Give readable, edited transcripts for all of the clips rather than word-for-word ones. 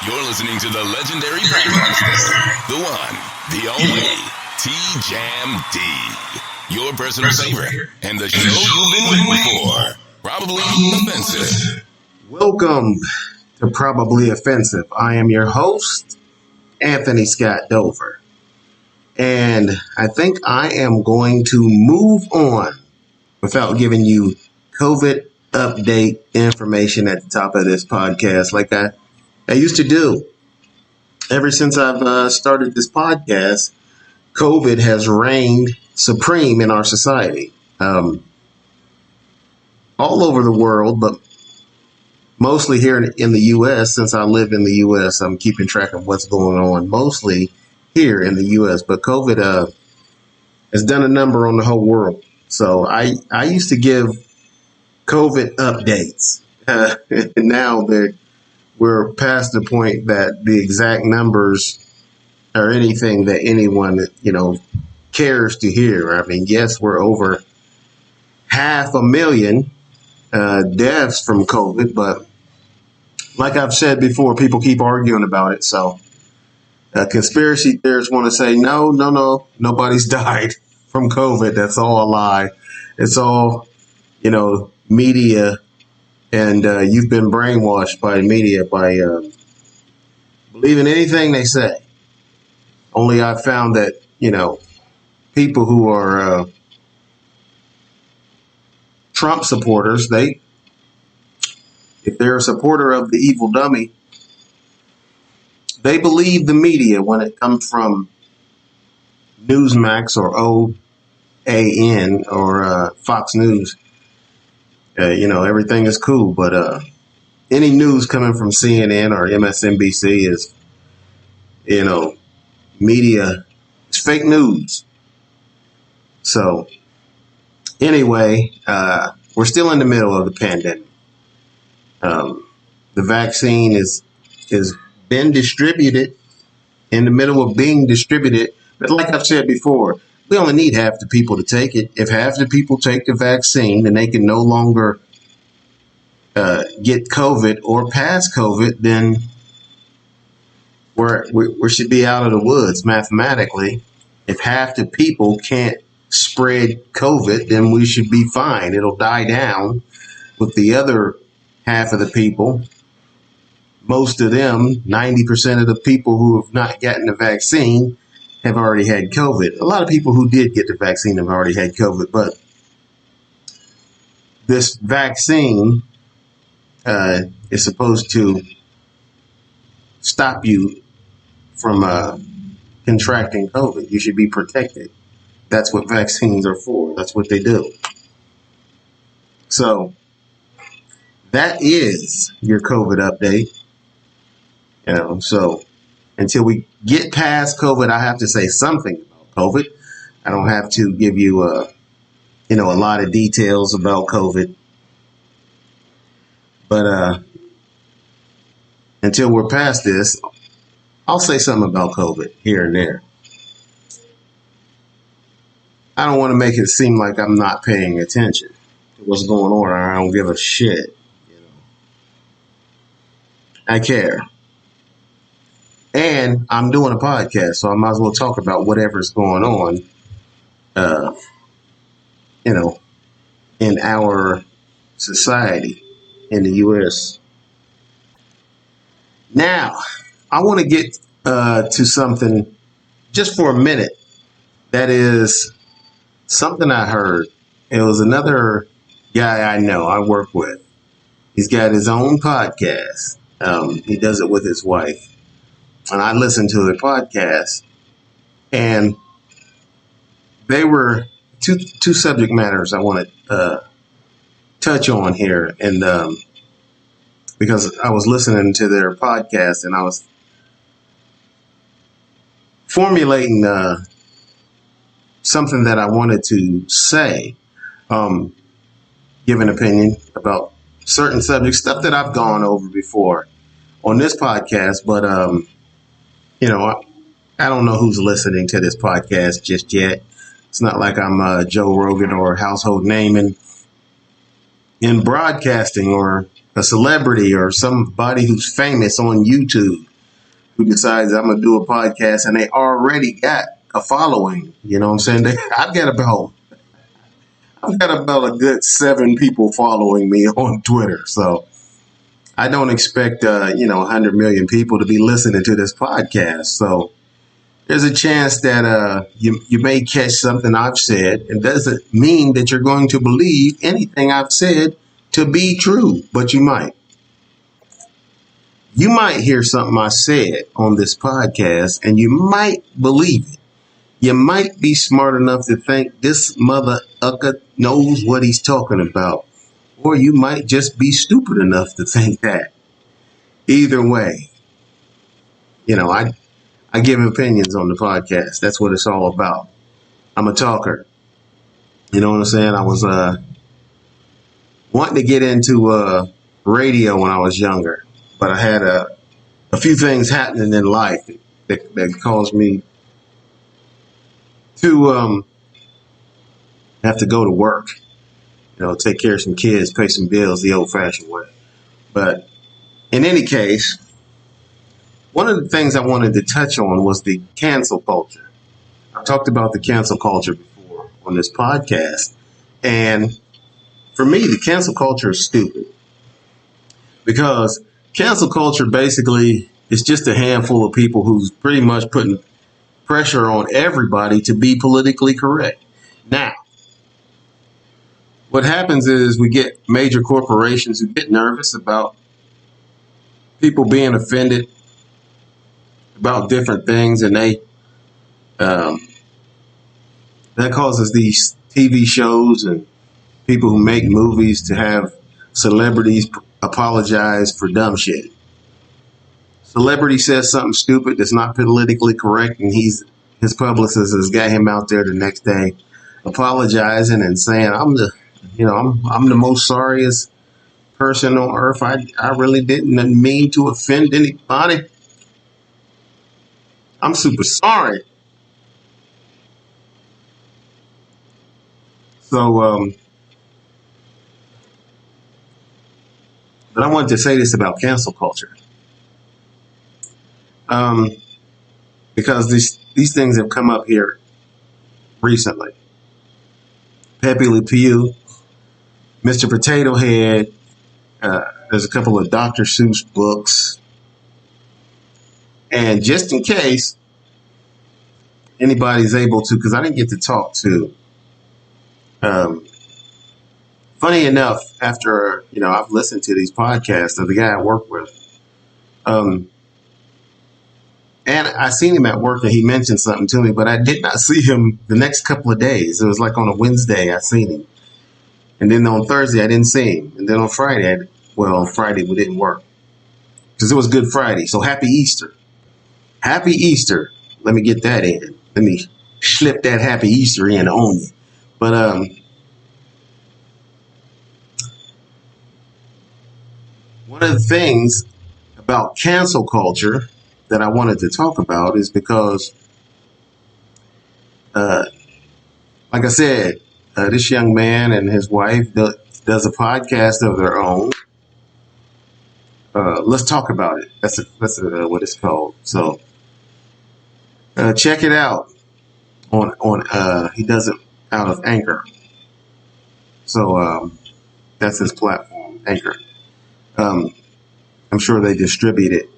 You're listening to the legendary podcaster, the one, the only, T-Jam D. Your personal favorite, and the show you've been waiting for. Probably offensive. Welcome to Probably Offensive. I am your host, Anthony Scott Dover. And I think I am going to move on without giving you COVID update information at the top of this podcast like I used to do. Ever since I've started this podcast, COVID has reigned supreme in our society. All over the world, but mostly here in the U.S. Since I live in the U.S., I'm keeping track of what's going on, mostly here in the U.S. But COVID has done a number on the whole world. So I used to give COVID updates. Now we're past the point that the exact numbers or anything that anyone, cares to hear. I mean, yes, we're over 500,000 deaths from COVID, but like I've said before, people keep arguing about it. So conspiracy theorists want to say, no, nobody's died from COVID. That's all a lie. It's all, media. And you've been brainwashed by media by believing anything they say. Only I've found that, people who are Trump supporters, if they're a supporter of the evil dummy, they believe the media when it comes from Newsmax or OAN or Fox News. Everything is cool, but any news coming from CNN or MSNBC is, media, it's fake news. So anyway, we're still in the middle of the pandemic. The vaccine is been distributed, in the middle of being distributed. But like I've said before, we only need half the people to take it. If half the people take the vaccine, then they can no longer get COVID or pass COVID, then we should be out of the woods mathematically. If half the people can't spread COVID, then we should be fine. It'll die down with the other half of the people. Most of them, 90% of the people who have not gotten the vaccine, have already had COVID. A lot of people who did get the vaccine have already had COVID, but this vaccine is supposed to stop you from contracting COVID. You should be protected. That's what vaccines are for. That's what they do. So that is your COVID update. So until we get past COVID, I have to say something about COVID. I don't have to give you, a lot of details about COVID. But until we're past this, I'll say something about COVID here and there. I don't want to make it seem like I'm not paying attention to what's going on. I don't give a shit. I care. And I'm doing a podcast, so I might as well talk about whatever's going on, in our society in the U.S. Now, I want to get to something just for a minute. That is something I heard. It was another guy I know, I work with. He's got his own podcast. He does it with his wife. And I listened to the podcast, and they were two subject matters I want to touch on here. And because I was listening to their podcast, and I was formulating something that I wanted to say, give an opinion about certain subjects, stuff that I've gone over before on this podcast, but I don't know who's listening to this podcast just yet. It's not like I'm Joe Rogan or household name in broadcasting or a celebrity or somebody who's famous on YouTube. who decides I'm gonna do a podcast and they already got a following. You know what I'm saying? I've got about a good 7 people following me on Twitter. So I don't expect 100 million people to be listening to this podcast. So there's a chance that you may catch something I've said. It doesn't mean that you're going to believe anything I've said to be true, but you might. You might hear something I said on this podcast and you might believe it. You might be smart enough to think this mother ucker knows what he's talking about. Or you might just be stupid enough to think that. Either way, I give opinions on the podcast. That's what it's all about. I'm a talker. You know what I'm saying? I was wanting to get into radio when I was younger, but I had a few things happening in life that caused me to have to go to work. Take care of some kids, pay some bills the old-fashioned way. But in any case, one of the things I wanted to touch on was the cancel culture. I've talked about the cancel culture before on this podcast. And for me, the cancel culture is stupid. Because cancel culture basically is just a handful of people who's pretty much putting pressure on everybody to be politically correct. Now, what happens is we get major corporations who get nervous about people being offended about different things, and that causes these TV shows and people who make movies to have celebrities apologize for dumb shit. Celebrity says something stupid that's not politically correct, and his publicist has got him out there the next day apologizing and saying, I'm the most sorriest person on earth. I really didn't mean to offend anybody. I'm super sorry. So, but I wanted to say this about cancel culture. Because these things have come up here recently. Pepe Le Pew, Mr. Potato Head, there's a couple of Dr. Seuss books. And just in case anybody's able to, because I didn't get to talk to, funny enough, after, I've listened to these podcasts of the guy I work with, and I seen him at work and he mentioned something to me, but I did not see him the next couple of days. It was like on a Wednesday I seen him. And then on Thursday I didn't see him. And then on Friday, on Friday we didn't work because it was Good Friday. So happy Easter. Happy Easter. Let me get that in. Let me slip that happy Easter in on you. But one of the things about cancel culture that I wanted to talk about is because, like I said, this young man and his wife does a podcast of their own. Let's talk about it. That's what it's called. So check it out on he does it out of Anchor. So that's his platform, Anchor. I'm sure they distribute it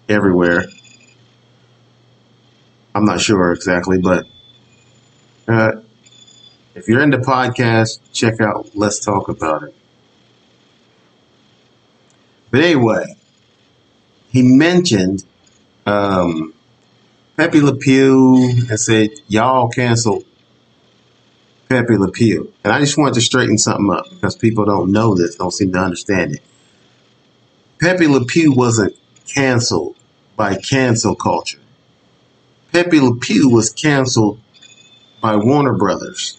everywhere. I'm not sure exactly, but if you're into podcasts, check out Let's Talk About It. But anyway, he mentioned Pepe Le Pew and said, y'all canceled Pepe Le Pew. And I just wanted to straighten something up because people don't know this, don't seem to understand it. Pepe Le Pew wasn't canceled by cancel culture. Pepe Le Pew was canceled by Warner Brothers.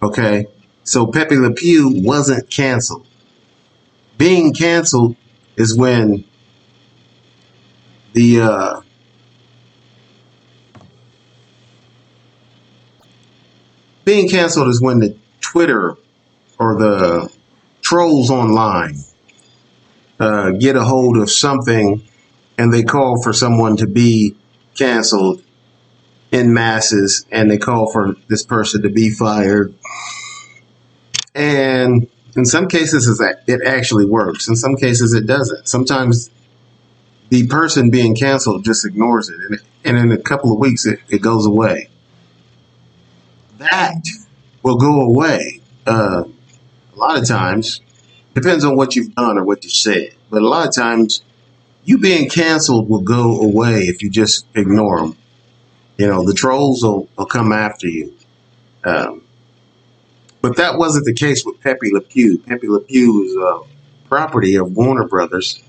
Okay? So Pepe Le Pew wasn't canceled. Being canceled is when the Twitter or the trolls online get a hold of something and they call for someone to be canceled in masses, and they call for this person to be fired. And in some cases, it actually works. In some cases, it doesn't. Sometimes the person being canceled just ignores it, and in a couple of weeks, it goes away. That will go away. A lot of times, depends on what you've done or what you said, but a lot of times, you being canceled will go away if you just ignore them. You know, the trolls will come after you. But that wasn't the case with Pepe Le Pew. Pepe Le Pew is a property of Warner Brothers.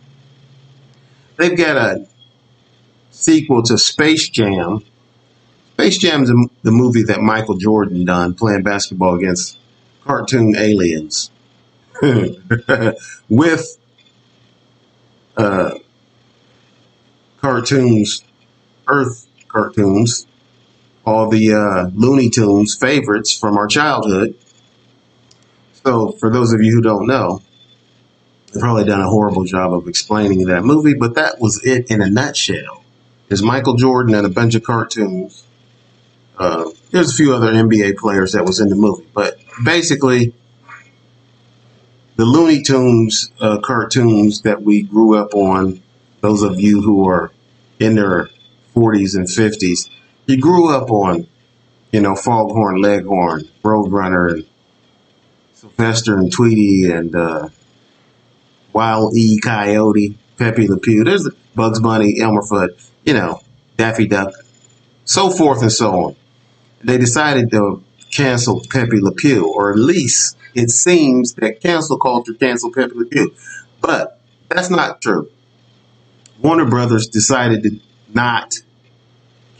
They've got a sequel to Space Jam. Space Jam is the movie that Michael Jordan done playing basketball against cartoon aliens. With cartoons, Earth cartoons, all the Looney Tunes favorites from our childhood. So for those of you who don't know, I've probably done a horrible job of explaining that movie, but that was it in a nutshell. There's Michael Jordan and a bunch of cartoons. There's a few other NBA players that was in the movie, but basically the Looney Tunes cartoons that we grew up on, those of you who are in their 40s and 50s, you grew up on, Foghorn Leghorn, Roadrunner, and Sylvester and Tweety, and Wild E. Coyote, Pepe Le Pew. There's Bugs Bunny, Elmer Fudd, Daffy Duck, so forth and so on. They decided to cancel Pepe Le Pew, or at least it seems that cancel culture canceled Pepe Le Pew. But that's not true. Warner Brothers decided to not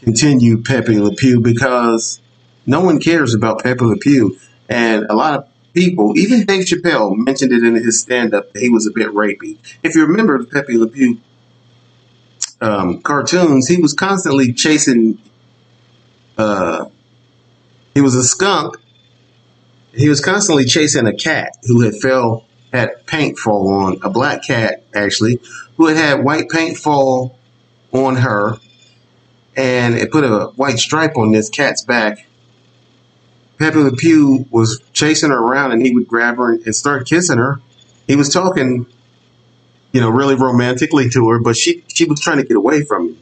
continue Pepe Le Pew because no one cares about Pepe Le Pew. And a lot of people, even Dave Chappelle mentioned it in his stand-up that he was a bit rapey. If you remember the Pepe Le Pew cartoons, he was constantly chasing, he was a skunk. He was constantly chasing a cat who had paint fall on, a black cat actually, who had white paint fall on her, and it put a white stripe on this cat's back. Pepe Le Pew was chasing her around, and he would grab her and start kissing her. He was talking, really romantically to her, but she was trying to get away from him.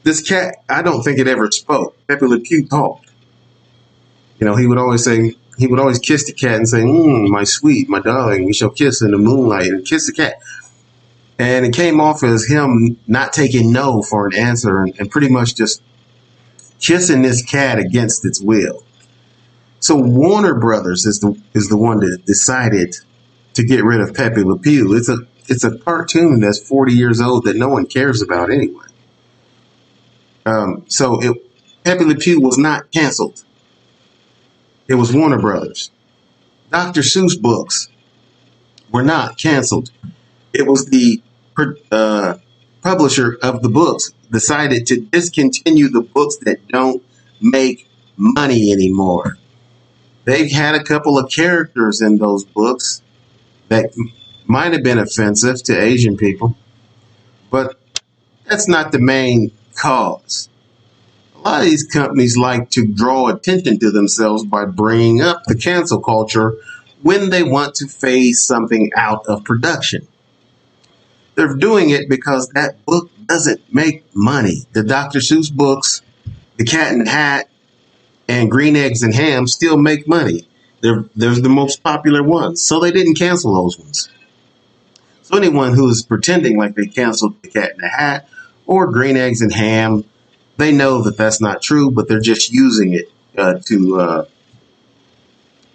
This cat, I don't think it ever spoke. Pepe Le Pew talked. He would always kiss the cat and say, my sweet, my darling, we shall kiss in the moonlight, and kiss the cat. And it came off as him not taking no for an answer and pretty much just kissing this cat against its will. So Warner Brothers is the one that decided to get rid of Pepe Le Pew. It's a cartoon that's 40 years old that no one cares about anyway. Pepe Le Pew was not canceled. It was Warner Brothers. Dr. Seuss books were not canceled. It was the publisher of the books decided to discontinue the books that don't make money anymore. They had a couple of characters in those books that might have been offensive to Asian people, but that's not the main cause. A lot of these companies like to draw attention to themselves by bringing up the cancel culture when they want to phase something out of production. They're doing it because that book doesn't make money. The Dr. Seuss books, The Cat in the Hat, and Green Eggs and Ham still make money. They're the most popular ones, so they didn't cancel those ones. So anyone who is pretending like they canceled The Cat in the Hat or Green Eggs and Ham, they know that that's not true, but they're just using it to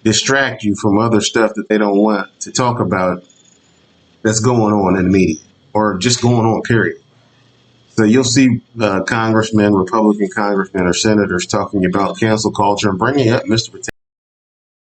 distract you from other stuff that they don't want to talk about that's going on in the media or just going on, period. So you'll see congressmen, Republican congressmen or senators talking about cancel culture and bringing up Mr. Potato